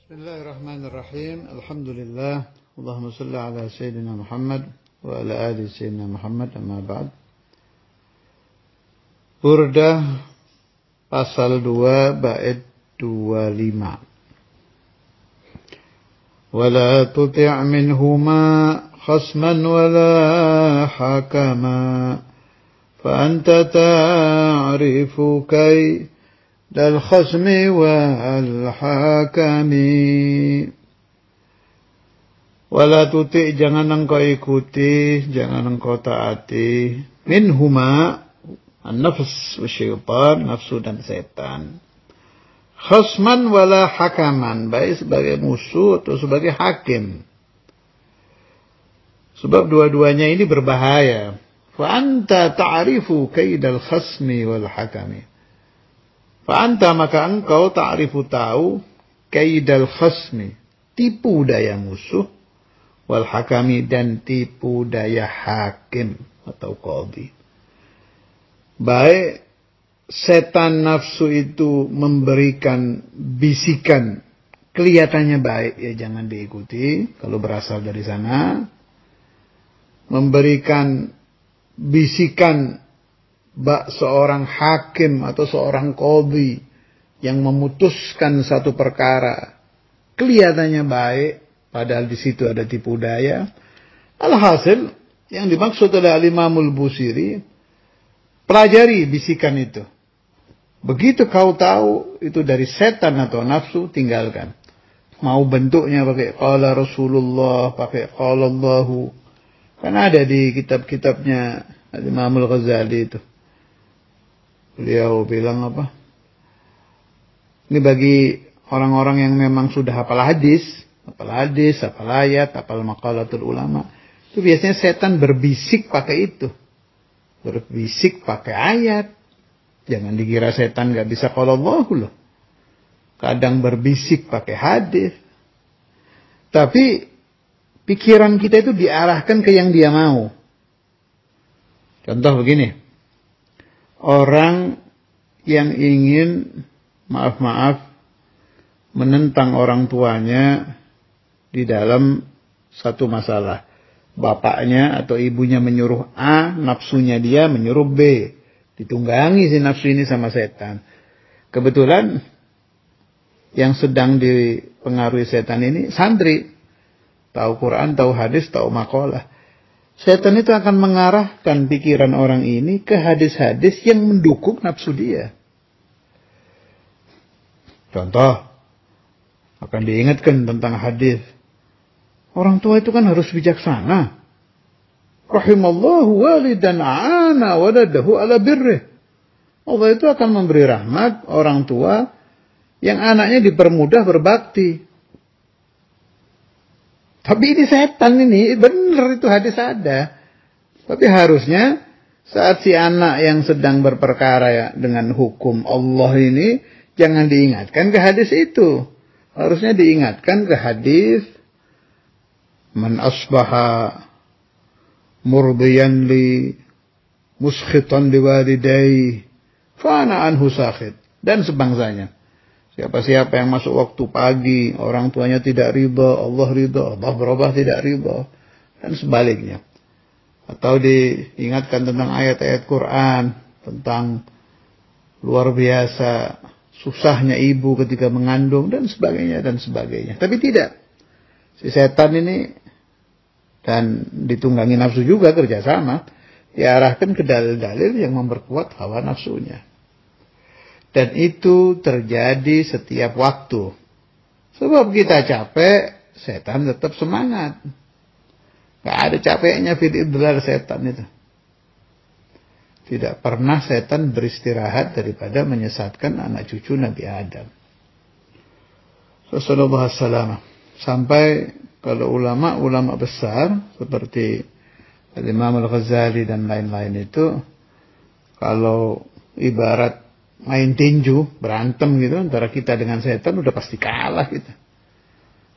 Bismillahirrahmanirrahim. Alhamdulillah. Allahumma salli ala Sayyidina Muhammad wa ala ali Sayyidina Muhammad, amma ba'd. Burdah pasal 2 bait 25. Wala tuti' minhuma khasman wala hakama fa anta ta'rifu kay dal khasmi wal hakami. Wala tuti', jangan engkau ikuti, jangan engkau taati, minhuma an-nafs wa syaitan, nafsu dan setan, khasman wala hakaman, baik sebagai musuh atau sebagai hakim. Sebab dua-duanya ini berbahaya. Fa anta ta'rifu kaidal khasmi wal hakami. Fa'anta, maka engkau ta'rifu tahu, kaidal khasmi, tipu daya musuh, wal hakami, dan tipu daya hakim atau qadhi. Baik setan nafsu itu memberikan bisikan, kelihatannya baik, ya jangan diikuti kalau berasal dari sana. Memberikan bisikan seorang hakim atau seorang qadhi yang memutuskan satu perkara, kelihatannya baik, padahal di situ ada tipu daya. Alhasil, yang dimaksud oleh Al-Imamul Busiri, pelajari bisikan itu. Begitu kau tahu itu dari setan atau nafsu, tinggalkan. Mau bentuknya pakai qala Rasulullah, pakai qala Allahu. Kan ada di kitab-kitabnya Al-Imamul Ghazali itu. Beliau bilang apa? Ini bagi orang-orang yang memang sudah hafal hadis, hafal ayat, hafal maqalatul ulama. Itu biasanya setan berbisik pakai itu. Berbisik pakai ayat. Jangan dikira setan gak bisa qala Allahu loh. Kadang berbisik pakai hadis. Tapi pikiran kita itu diarahkan ke yang dia mau. Contoh begini. Orang yang ingin, maaf, menentang orang tuanya di dalam satu masalah. Bapaknya atau ibunya menyuruh A, nafsunya dia menyuruh B. Ditunggangi si nafsu ini sama setan. Kebetulan yang sedang dipengaruhi setan ini santri. Tahu Quran, tahu hadis, tahu maqalah. Setan itu akan mengarahkan pikiran orang ini ke hadis-hadis yang mendukung nafsu dia. Contoh, akan diingatkan tentang hadis. Orang tua itu kan harus bijaksana. Rahimallahu walidan ana waladahu ala birrih. Allah itu akan memberi rahmat orang tua yang anaknya dipermudah berbakti. Tapi ini setan ini, benar itu hadis ada. Tapi harusnya saat si anak yang sedang berperkara ya, dengan hukum Allah ini, jangan diingatkan ke hadis itu. Harusnya diingatkan ke hadis, man asbaha murdiyan li muskhitan liwalidayhi fa ana anhu sakhit, dan sebangsanya. Siapa-siapa yang masuk waktu pagi, orang tuanya tidak riba, Allah ridha, Allah berubah tidak riba, dan sebaliknya. Atau diingatkan tentang ayat-ayat Quran, tentang luar biasa susahnya ibu ketika mengandung, dan sebagainya, dan sebagainya. Tapi tidak. Si setan ini, dan ditunggangi nafsu juga kerjasama, diarahkan ke dalil-dalil yang memperkuat hawa nafsunya. Dan itu terjadi setiap waktu. Sebab kita capek, setan tetap semangat. Gak ada capeknya fil idlal setan itu. Tidak pernah setan beristirahat daripada menyesatkan anak cucu Nabi Adam. Sallallahu alaihi wasallam. Sampai kalau ulama besar seperti Imam Al-Ghazali dan lain-lain itu, kalau ibarat main tinju, berantem gitu antara kita dengan setan, udah pasti kalah kita.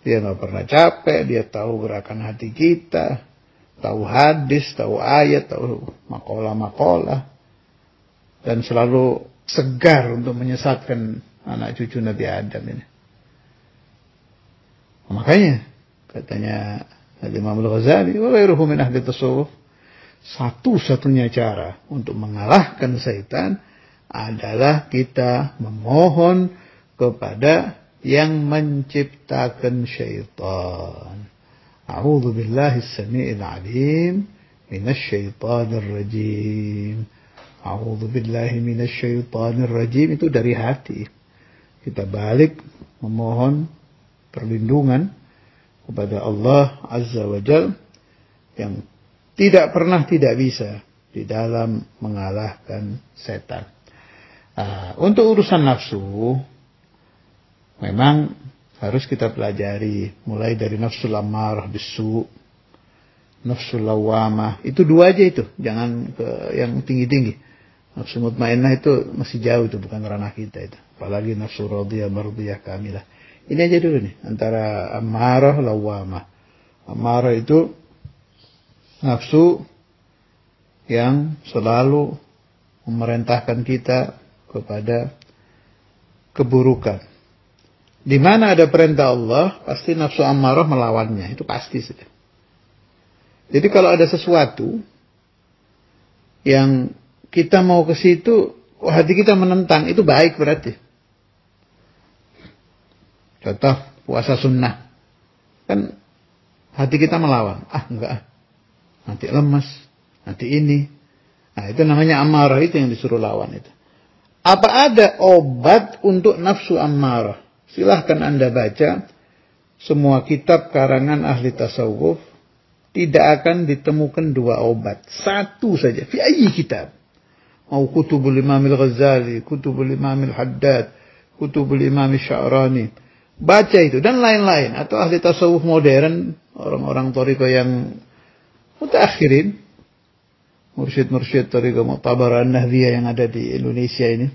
Dia gak pernah capek, dia tahu gerakan hati kita, tahu hadis, tahu ayat, tahu maqalah, dan selalu segar untuk menyesatkan anak cucu Nabi Adam ini. Makanya katanya Imam Al-Ghazali, wa ghairuhu min ahli tasawuf, satu-satunya cara untuk mengalahkan syaitan adalah kita memohon kepada yang menciptakan syaitan. A'udzu billahi as-sami'il 'alim minasy syaithanir rajim. A'udzu billahi minasy syaithanir rajim, itu dari hati. Kita balik memohon perlindungan kepada Allah Azza wa Jalla yang tidak pernah tidak bisa di dalam mengalahkan setan. Untuk urusan nafsu, memang harus kita pelajari mulai dari nafsul ammarah bisu, nafsul lawamah. Itu dua aja itu, jangan ke yang tinggi-tinggi. Nafsu mutmainnah itu masih jauh, itu bukan ranah kita itu. Apalagi nafsu radiyah mardiyah kamilah. Ini aja dulu nih, antara ammarah lawamah. Ammarah itu nafsu yang selalu memerintahkan kita kepada keburukan. Di mana ada perintah Allah, pasti nafsu ammarah melawannya. Itu pasti sudah. Jadi kalau ada sesuatu yang kita mau ke situ, hati kita menentang, itu baik berarti. Contoh puasa sunnah. Kan hati kita melawan. Enggak. Nanti lemas. Nanti ini. Nah, itu namanya ammarah, itu yang disuruh lawan itu. Apa ada obat untuk nafsu ammarah? Silahkan Anda baca semua kitab karangan ahli tasawuf. Tidak akan ditemukan dua obat. Satu saja. Fi ayyi kitab. Mau kutubul Imam Al-Ghazali, kutubul Imam Al-Haddad, kutubul Imam Sya'rani. Baca itu dan lain-lain. Atau ahli tasawuf modern, orang-orang thariqah yang mutakhirin, mursyid-mursyid thariqah Mu'tabar An-Nahdiyah yang ada di Indonesia ini.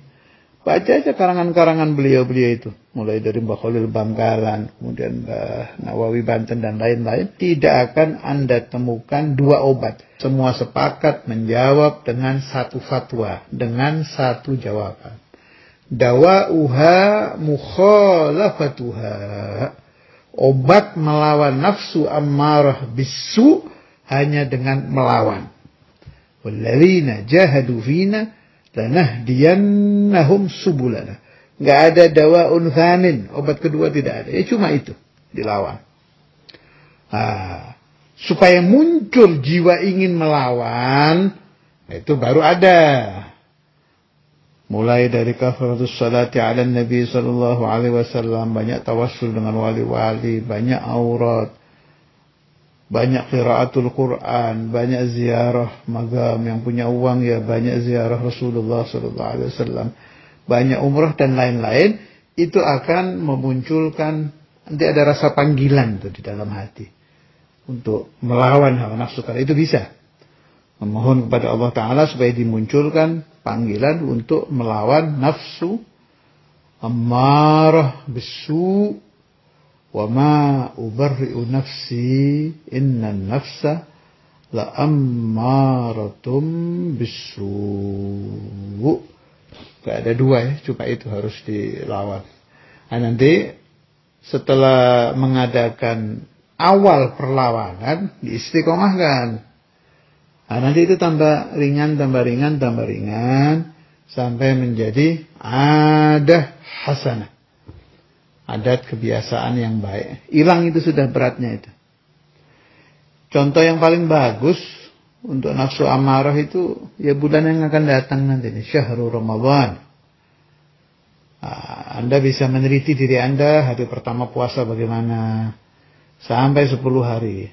Baca aja karangan-karangan beliau-beliau itu. Mulai dari Mbah Khalil Bangkalan, kemudian Mbah Nawawi Banten dan lain-lain. Tidak akan Anda temukan dua obat. Semua sepakat menjawab dengan satu fatwa, dengan satu jawaban. Dawa'uha mukhalafatuha. Obat melawan nafsu ammarah bisu hanya dengan melawan. Walladzina jahadu fina lanahdiyannahum subulana. Enggak ada dawa'un tsanin, obat kedua tidak ada. Ya cuma itu, dilawan. Supaya muncul jiwa ingin melawan, itu baru ada. Mulai dari kafaratus salati ala Nabi sallallahu alaihi wasallam, banyak tawassul dengan wali-wali, banyak aurat, banyak qiraatul Quran, banyak ziarah magam. Yang punya uang ya banyak ziarah Rasulullah sallallahu alaihi wasallam, banyak umrah dan lain-lain. Itu akan memunculkan, nanti ada rasa panggilan tuh di dalam hati untuk melawan hawa nafsu. Kalau itu bisa memohon kepada Allah Ta'ala supaya dimunculkan panggilan untuk melawan nafsu ammarah bisu. Wa ma ubarri'u nafsi innan nafsa la ammaratum bisu. Gak ada dua ya, cuma itu harus dilawan. Nah, nanti setelah mengadakan awal perlawanan, diistiqomahkan. Nah, nanti itu tambah ringan, sampai menjadi adah hasanah. Adat kebiasaan yang baik. Hilang itu sudah beratnya itu. Contoh yang paling bagus untuk nafsu amarah itu, ya bulan yang akan datang nanti ini, Syahrul Ramadan. Anda bisa meneliti diri Anda, hari pertama puasa bagaimana, sampai 10 hari.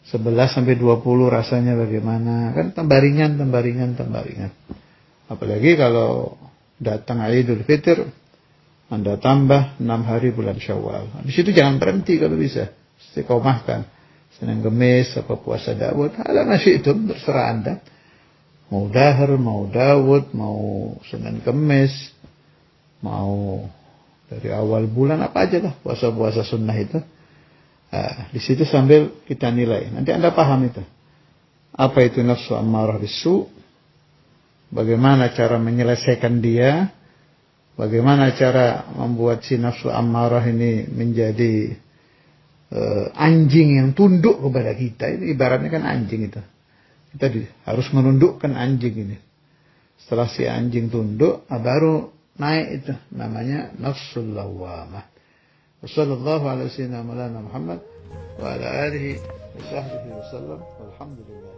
11 sampai 20 rasanya bagaimana. Kan tambah ringan. Apalagi kalau datang Idul Fitr, Anda tambah 6 hari bulan Syawal. Di situ jangan berhenti kalau bisa. Istiqomahkan. Senin Kemis, apa puasa Daud. Ala masyi'tum, terserah Anda. Mau Dahar, mau Daud, mau Senin Kemis, mau dari awal bulan, apa aja lah puasa-puasa sunnah itu. Di situ sambil kita nilai. Nanti Anda paham itu. Apa itu nafsu ammarah bisu? Bagaimana cara menyelesaikan dia? Bagaimana cara membuat si nafsu ammarah ini menjadi anjing yang tunduk kepada kita, itu ibaratnya kan anjing itu. Kita harus menundukkan anjing ini. Setelah si anjing tunduk, baru naik itu. Namanya nafsul lawwamah. Wassallallahu ala sayyidina Muhammad wa ala alihi wa sahbihi wasallam. Walhamdulillah.